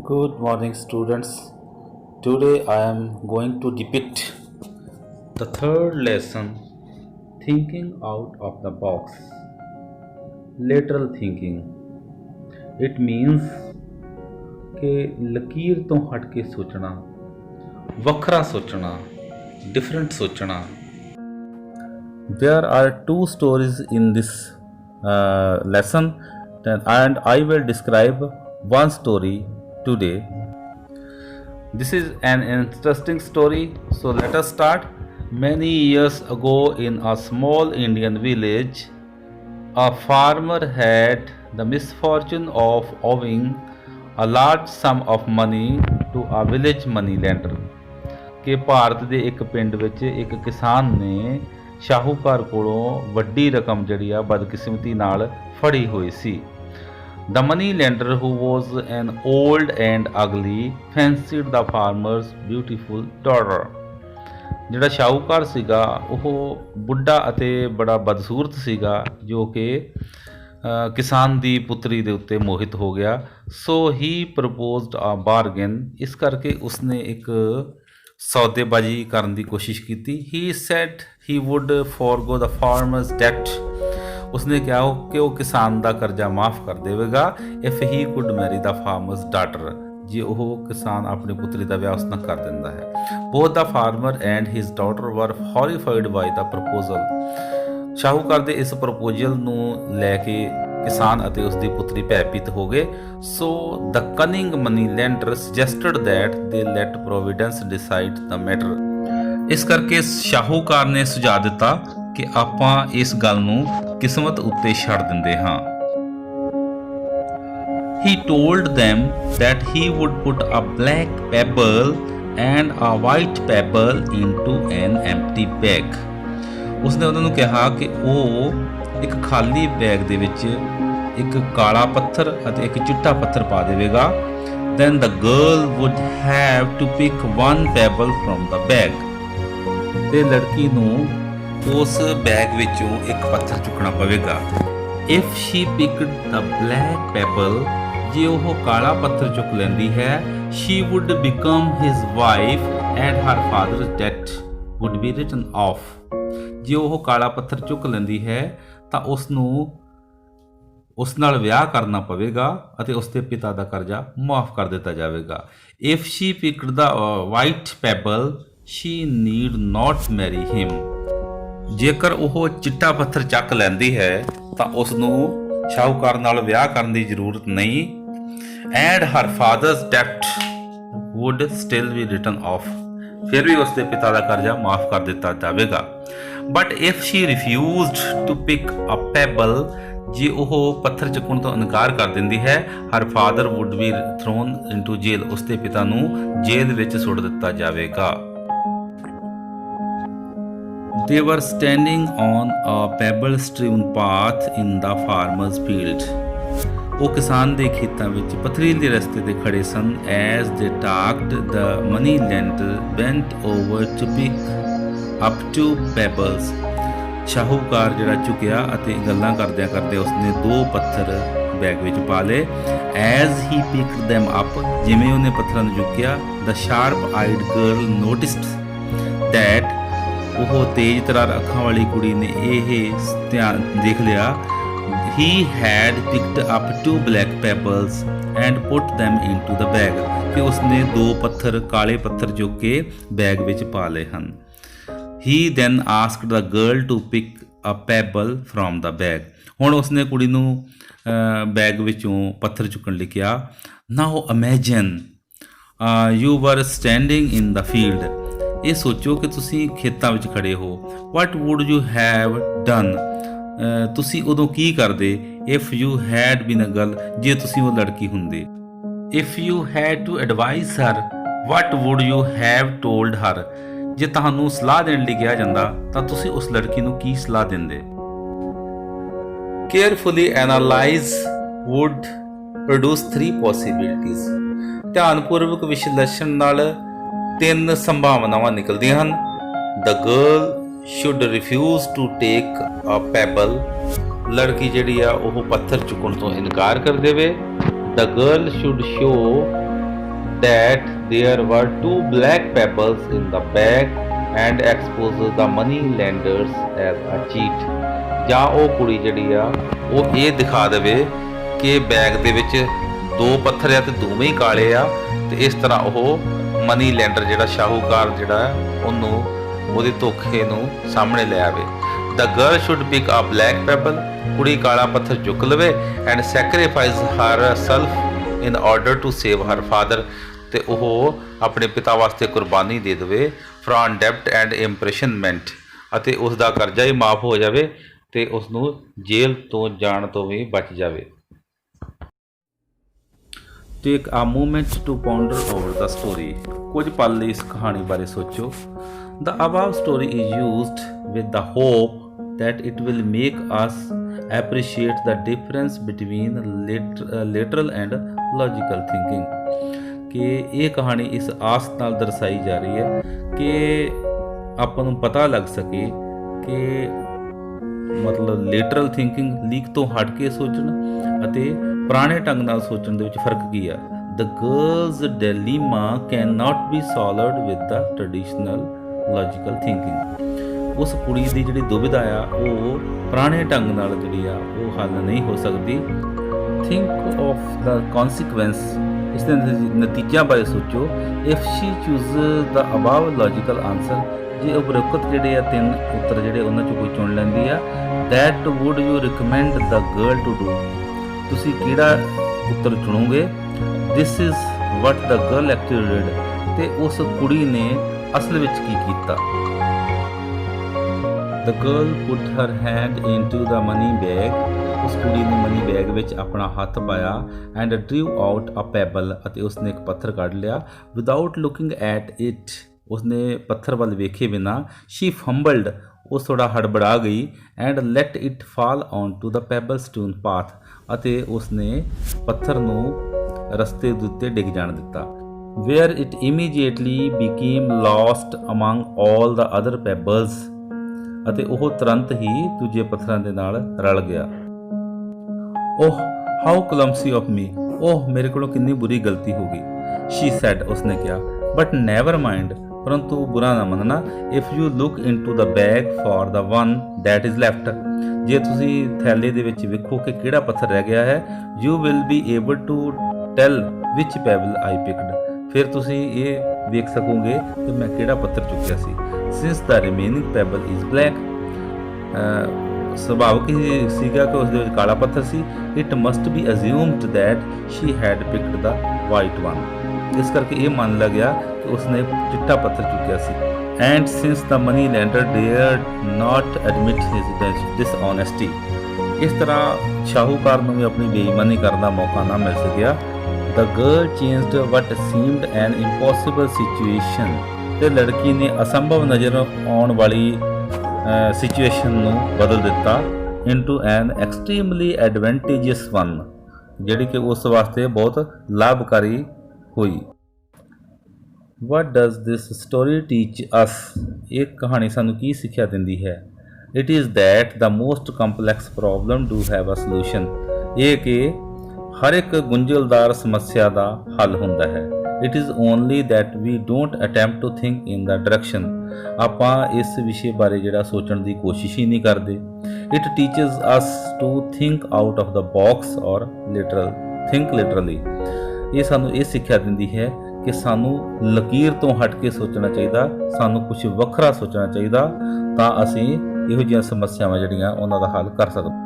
Good morning, students. Today I am going to depict the third lesson, thinking out of the box. Lateral thinking. It means कि लकीर तो हट के सोचना, वखरा सोचना, different सोचना. There are two stories in this lesson, and I will describe one story today. This is an interesting story, so let us start. Many years ago, in a small Indian village, a farmer had the misfortune of owing a large sum of money to a village moneylender. ਕਿ ਭਾਰਤ ਦੇ ਇੱਕ ਪਿੰਡ ਵਿੱਚ ਇੱਕ ਕਿਸਾਨ ਨੇ ਸ਼ਾਹੂਕਾਰ ਕੋਲੋਂ ਵੱਡੀ ਰਕਮ ਜਿਹੜੀ ਆ ਬਦਕਿਸਮਤੀ ਨਾਲ ਫੜੀ ਹੋਈ ਸੀ. The money lender, who was an old and ugly, fancied the farmer's beautiful daughter. ਜਿਹੜਾ ਸ਼ਾਹੂਕਾਰ ਸੀਗਾ ਉਹ ਬੁੱਢਾ ਅਤੇ ਬੜਾ ਬਦਸੂਰਤ ਸੀਗਾ ਜੋ ਕਿ ਕਿਸਾਨ ਦੀ ਪੁੱਤਰੀ ਦੇ ਉੱਤੇ ਮੋਹਿਤ ਹੋ ਗਿਆ. So he proposed a bargain. ਇਸ ਕਰਕੇ ਉਸਨੇ ਇੱਕ ਸੌਦੇਬਾਜ਼ੀ ਕਰਨ ਦੀ ਕੋਸ਼ਿਸ਼ ਕੀਤੀ. He said he would forgo the farmer's debt. ਉਸਨੇ ਕਿਹਾ ਕਿ ਉਹ ਕਿਸਾਨ ਦਾ ਕਰਜ਼ਾ ਮਾਫ ਕਰ ਦੇਵੇਗਾ if he could marry the farmer's daughter, ਜੇ ਉਹ ਕਿਸਾਨ ਆਪਣੀ ਪੁੱਤਰੀ ਦਾ ਵਿਆਹ ਉਸ ਨਾਲ ਕਰ ਦਿੰਦਾ ਹੈ. ਬੋਥ ਦ ਫਾਰਮਰ ਐਂਡ ਹਿਸ ਡਾਟਰ ਵਰ ਹੌਰੀਫਾਈਡ ਬਾਈ ਦ ਪ੍ਰਪੋਜ਼ਲ. ਸ਼ਾਹੂਕਾਰ ਦੇ ਇਸ ਪ੍ਰਪੋਜ਼ਲ ਨੂੰ ਲੈ ਕੇ ਕਿਸਾਨ ਅਤੇ ਉਸ ਦੀ ਪੁੱਤਰੀ ਭੈਭੀਤ ਹੋ ਗਏ. So the cunning money lender suggested that they let providence decide the matter. ਇਸ ਕਰਕੇ ਸ਼ਾਹੂਕਾਰ ਨੇ ਸੁਝਾਅ ਦਿੱਤਾ ਕਿ ਆਪਾਂ ਇਸ ਗੱਲ ਨੂੰ ਕਿਸਮਤ ਉੱਤੇ ਛੱਡ ਦਿੰਦੇ ਹਾਂ. He told them that he would put a black pebble and a white pebble into an empty bag. ਉਸਨੇ ਉਹਨਾਂ ਨੂੰ ਕਿਹਾ ਕਿ ਉਹ ਇੱਕ ਖਾਲੀ ਬੈਗ ਦੇ ਵਿੱਚ ਇੱਕ ਕਾਲਾ ਪੱਥਰ ਅਤੇ ਇੱਕ ਚਿੱਟਾ ਪੱਥਰ ਪਾ ਦੇਵੇਗਾ. Then the girl would have to pick one pebble from the bag. ਤੇ ਲੜਕੀ ਨੂੰ ਉਸ ਬੈਗ ਵਿੱਚੋਂ ਇੱਕ ਪੱਥਰ ਚੁੱਕਣਾ ਪਵੇਗਾ. If she picked the black pebble, ਜੇ ਉਹ ਕਾਲਾ ਪੱਥਰ ਚੁੱਕ ਲੈਂਦੀ ਹੈ, she would become his wife and her father's debt would be written off. ਜੇ ਉਹ ਕਾਲਾ ਪੱਥਰ ਚੁੱਕ ਲੈਂਦੀ ਹੈ ਤਾਂ ਉਸ ਨੂੰ ਉਸ ਨਾਲ ਵਿਆਹ ਕਰਨਾ ਪਵੇਗਾ ਅਤੇ ਉਸ ਦੇ ਪਿਤਾ ਦਾ ਕਰਜ਼ਾ ਮਾਫ ਕਰ ਦਿੱਤਾ ਜਾਵੇਗਾ. If she picked the white pebble, she need not marry him. ਜੇਕਰ ਉਹ ਚਿੱਟਾ ਪੱਥਰ ਚੱਕ ਲੈਂਦੀ ਹੈ ਤਾਂ ਉਸ ਨੂੰ ਸ਼ਾਹੂਕਾਰ ਨਾਲ ਵਿਆਹ ਕਰਨ ਦੀ ਜ਼ਰੂਰਤ ਨਹੀਂ. And her father's debt would still be written off. ਫਿਰ ਵੀ ਉਸ ਦੇ ਪਿਤਾ ਦਾ ਕਰਜ਼ਾ ਮਾਫ ਕਰ ਦਿੱਤਾ ਜਾਵੇਗਾ. But if she refused to pick a pebble, ਜੇ ਉਹ ਪੱਥਰ ਚੁੱਕਣ ਤੋਂ ਇਨਕਾਰ ਕਰ ਦਿੰਦੀ ਹੈ, her father would be thrown into jail. ਉਸ ਦੇ ਪਿਤਾ ਨੂੰ ਜੇਲ੍ਹ ਵਿੱਚ ਸੁੱਟ ਦਿੱਤਾ ਜਾਵੇਗਾ. They were standing on a pebble-strewn path in the farmer's field. ਉਹ ਕਿਸਾਨ ਦੇ ਖੇਤਾਂ ਵਿੱਚ ਪਥਰੀਲੇ ਰਸਤੇ ਤੇ ਖੜੇ ਸਨ. As they talked, the money lender bent over to pick up two pebbles. ਸ਼ਾਹੂਕਾਰ ਜਿਹੜਾ ਝੁਕਿਆ ਅਤੇ ਗੱਲਾਂ ਕਰਦਿਆਂ ਕਰਦੇ ਉਸਨੇ ਦੋ ਪੱਥਰ ਬੈਗ ਵਿੱਚ ਪਾ ਲਏ. As he picked them up, ਜਿਵੇਂ ਉਹਨੇ ਪੱਥਰਾਂ ਨੂੰ ਚੁੱਕਿਆ, the sharp-eyed girl noticed that ਉਹ ਤੇਜ਼ ਤਰਾਰ ਅੱਖਾਂ ਵਾਲੀ ਕੁੜੀ ਨੇ ਇਹ ਧਿਆਨ ਦੇਖ ਲਿਆ. He had picked up two black pebbles and put them into the bag. ਕਿ ਉਸਨੇ ਦੋ ਪੱਥਰ ਕਾਲੇ ਪੱਥਰ ਚੁੱਕ ਕੇ ਬੈਗ ਵਿੱਚ ਪਾ ਲਏ ਹਨ. He then asked the girl to pick a pebble from the bag. ਹੁਣ ਉਸਨੇ ਕੁੜੀ ਨੂੰ ਬੈਗ ਵਿੱਚੋਂ ਪੱਥਰ ਚੁੱਕਣ ਲਈ ਕਿਹਾ. Now imagine you were standing in the field. ਇਹ ਸੋਚੋ ਕਿ ਤੁਸੀਂ ਖੇਤਾਂ ਵਿੱਚ ਖੜੇ ਹੋ. What would you have done? ਤੁਸੀਂ ਉਦੋਂ ਕੀ ਕਰਦੇ? If you had been a girl, ਜੇ ਤੁਸੀਂ ਉਹ ਲੜਕੀ ਹੁੰਦੇ. If you had to advise her, what would you have told her? ਜੇ ਤੁਹਾਨੂੰ ਸਲਾਹ ਦੇਣ ਲਈ ਕਿਹਾ ਜਾਂਦਾ ਤਾਂ ਤੁਸੀਂ ਉਸ ਲੜਕੀ ਨੂੰ ਕੀ ਸਲਾਹ ਦਿੰਦੇ? Carefully analyze would produce three possibilities. ਧਿਆਨਪੂਰਵਕ ਵਿਸ਼ਲੇਸ਼ਣ ਨਾਲ ਤਿੰਨ ਸੰਭਾਵਨਾਵਾਂ ਨਿਕਲਦੀਆਂ ਹਨ. The girl should refuse to take a pebble. ਲੜਕੀ ਜਿਹੜੀ ਆ ਉਹ ਪੱਥਰ ਚੁੱਕਣ ਤੋਂ ਇਨਕਾਰ ਕਰ ਦੇਵੇ. The girl should show that there were two black pebbles in the bag and exposes the money lenders as a cheat। ਜਾਂ ਉਹ ਕੁੜੀ ਜਿਹੜੀ ਆ ਉਹ ਇਹ ਦਿਖਾ ਦੇਵੇ ਕਿ ਬੈਗ ਦੇ ਵਿੱਚ ਦੋ ਪੱਥਰ ਆ ਤੇ ਦੋਵੇਂ ਹੀ ਕਾਲੇ ਆ, ਤੇ ਇਸ ਤਰ੍ਹਾਂ ਉਹ ਮਨੀ ਲੈਂਡਰ ਜਿਹੜਾ ਸ਼ਾਹੂਕਾਰ ਜਿਹੜਾ ਉਹਨੂੰ ਉਹਦੇ ਧੋਖੇ ਨੂੰ ਸਾਹਮਣੇ ਲੈ ਆਵੇ। The girl should pick a black pebble, ਕੁੜੀ ਕਾਲਾ ਪੱਥਰ ਚੁੱਕ ਲਵੇ and sacrifice herself in order to save her father, ਤੇ ਉਹ ਆਪਣੇ ਪਿਤਾ ਵਾਸਤੇ ਕੁਰਬਾਨੀ ਦੇ ਦੇਵੇ ਫਰਾਮ ਡੈਬਟ ਐਂਡ ਇੰਪ੍ਰੈਸ਼ਨਮੈਂਟ, ਅਤੇ ਉਸ ਦਾ ਕਰਜ਼ਾ ਹੀ ਮਾਫ ਹੋ ਜਾਵੇ ਤੇ ਉਸ ਨੂੰ ਜੇਲ੍ਹ ਤੋਂ ਜਾਣ ਤੋਂ ਵੀ ਬਚ ਜਾਵੇ। Take a moment to ponder over the story, ਕੁਝ ਪਲ ਲਈ ਇਸ ਕਹਾਣੀ ਬਾਰੇ ਸੋਚੋ। The above story is used with the hope that it will make us appreciate the difference between literal and logical thinking। ਕਿ ਇਹ ਕਹਾਣੀ ਇਸ ਆਸ ਨਾਲ ਦਰਸਾਈ ਜਾ ਰਹੀ ਹੈ ਕਿ ਆਪਾਂ ਨੂੰ ਪਤਾ ਲੱਗ ਸਕੇ ਕਿ ਮਤਲਬ ਲਿਟਰਲ ਥਿੰਕਿੰਗ ਲੀਕ ਤੋਂ ਹਟ ਕੇ ਸੋਚਣ ਅਤੇ ਪੁਰਾਣੇ ਢੰਗ ਨਾਲ ਸੋਚਣ ਦੇ ਵਿੱਚ ਫਰਕ ਕੀ ਆ। The girl's dilemma cannot be solved with the traditional logical thinking. ਉਸ ਕੁੜੀ ਦੀ ਜਿਹੜੀ ਦੁਵਿਧਾ ਆ ਉਹ ਪੁਰਾਣੇ ਢੰਗ ਨਾਲ ਜਿਹੜੀ ਆ ਉਹ ਹੱਲ ਨਹੀਂ ਹੋ ਸਕਦੀ। ਥਿੰਕ ਆਫ ਦਾ ਕੌਨਸੀਕੁਐਂਸ, ਇਸ ਦੇ ਨਤੀਜਿਆਂ ਬਾਰੇ ਸੋਚੋ। If she choose the above logical answer, ਜੇ ਉਪਰੋਕਤ ਜਿਹੜੇ ਆ ਤਿੰਨ ਉੱਤਰ ਜਿਹੜੇ ਉਹਨਾਂ ਚੋਂ ਕੋਈ ਚੁਣ ਲੈਂਦੀ ਆ, that would you recommend the girl to do, ਤੁਸੀਂ ਕਿਹੜਾ ਉੱਤਰ ਚੁਣੋਗੇ। This is what the girl actually did, ਤੇ ਉਸ ਕੁੜੀ ਨੇ ਅਸਲ ਵਿੱਚ ਕੀ ਕੀਤਾ। The girl put her hand into the money bag, ਉਸ ਕੁੜੀ ਨੇ ਮਨੀ ਬੈਗ ਵਿੱਚ ਆਪਣਾ ਹੱਥ ਪਾਇਆ and drew out a pebble, ਅਤੇ ਉਸਨੇ ਇੱਕ ਪੱਥਰ ਕੱਢ ਲਿਆ। Without looking at it, ਉਸਨੇ ਪੱਥਰ ਵੱਲ ਵੇਖੇ ਬਿਨਾਂ she fumbled, ਉਹ ਥੋੜਾ ਹੜਬੜਾ ਗਈ and let it fall onto the pebble strewn path, ਅਤੇ ਉਸਨੇ ਪੱਥਰ ਨੂੰ ਰਸਤੇ ਦੇ ਉੱਤੇ ਡਿੱਗ ਜਾਣ ਦਿੱਤਾ। where it immediately became lost among all the other pebbles, ਅਤੇ ਉਹ ਤੁਰੰਤ ਹੀ ਦੂਜੇ ਪੱਥਰਾਂ ਦੇ ਨਾਲ ਰਲ ਗਿਆ। ਓਹ ਹਾਊ ਕਲਮਸੀ ਆਫ ਮੀ, ਓਹ ਮੇਰੇ ਕੋਲੋਂ ਕਿੰਨੀ ਬੁਰੀ ਗਲਤੀ ਹੋ ਗਈ। she said, ਉਸਨੇ ਕਿਹਾ। but never mind, ਪਰੰਤੂ ਬੁਰਾ ਨਾ ਮੰਨਣਾ। if you look into the bag for the one that is left, ਜੇ ਤੁਸੀਂ ਥੈਲੇ ਦੇ ਵਿੱਚ ਵੇਖੋ ਕਿ ਕਿਹੜਾ ਪੱਥਰ ਰਹਿ ਗਿਆ ਹੈ, you will be able to tell which pebble I picked, ਫਿਰ ਤੁਸੀਂ ਇਹ ਵੇਖ ਸਕੋਗੇ ਕਿ ਮੈਂ ਕਿਹੜਾ ਪੱਥਰ ਚੁੱਕਿਆ ਸੀ। Since the remaining pebble is black, ਸੁਭਾਵਿਕ ਹੀ ਸੀਗਾ ਕਿ ਉਸ ਦੇ ਵਿੱਚ ਕਾਲਾ ਪੱਥਰ ਸੀ। It must be assumed that she had picked the white one, ਇਸ ਕਰਕੇ ਇਹ ਮੰਨ ਲਿਆ ਗਿਆ ਕਿ ਉਸਨੇ ਚਿੱਟਾ ਪੱਥਰ ਚੁੱਕਿਆ ਸੀ। And since the money lender dared not admit his dishonesty, ਇਸ ਤਰ੍ਹਾਂ ਸ਼ਾਹੂਕਾਰ ਨੂੰ ਵੀ ਆਪਣੀ ਬੇਈਮਾਨੀ ਕਰਨ ਦਾ ਮੌਕਾ ਨਾ ਮਿਲ ਸਕਿਆ। The girl changed what seemed an impossible situation, ਤੇ ਲੜਕੀ ਨੇ ਅਸੰਭਵ ਨਜ਼ਰ ਆਉਣ ਵਾਲੀ ਸਿਚੁਏਸ਼ਨ ਨੂੰ ਬਦਲ ਦਿੱਤਾ into an extremely advantageous one, ਜਿਹੜੀ ਕਿ ਉਸ ਵਾਸਤੇ ਬਹੁਤ ਲਾਭਕਾਰੀ ਹੋਈ। What does this story teach us? ਇਹ ਕਹਾਣੀ ਸਾਨੂੰ ਕੀ ਸਿੱਖਿਆ ਦਿੰਦੀ ਹੈ। It is that the most complex problem do have a solution, ਇਹ ਕਿ ਹਰ ਇੱਕ ਗੁੰਝਲਦਾਰ ਸਮੱਸਿਆ ਦਾ ਹੱਲ ਹੁੰਦਾ ਹੈ। It is only that we don't attempt to think in the direction, ਆਪਾਂ ਇਸ ਵਿਸ਼ੇ ਬਾਰੇ ਜਿਹੜਾ ਸੋਚਣ ਦੀ ਕੋਸ਼ਿਸ਼ ਹੀ ਨਹੀਂ ਕਰਦੇ। It teaches us to think out of the box or think literally, ਇਹ ਸਾਨੂੰ ਇਹ ਸਿੱਖਿਆ ਦਿੰਦੀ ਹੈ ਕਿ ਸਾਨੂੰ ਲਕੀਰ ਤੋਂ ਹਟ ਕੇ ਸੋਚਣਾ ਚਾਹੀਦਾ, ਸਾਨੂੰ ਕੁਝ ਵੱਖਰਾ ਸੋਚਣਾ ਚਾਹੀਦਾ, ਤਾਂ ਅਸੀਂ ਇਹੋ ਜਿਹੀਆਂ ਸਮੱਸਿਆਵਾਂ ਜਿਹੜੀਆਂ ਉਹਨਾਂ ਦਾ ਹੱਲ ਕਰ ਸਕਦੇ।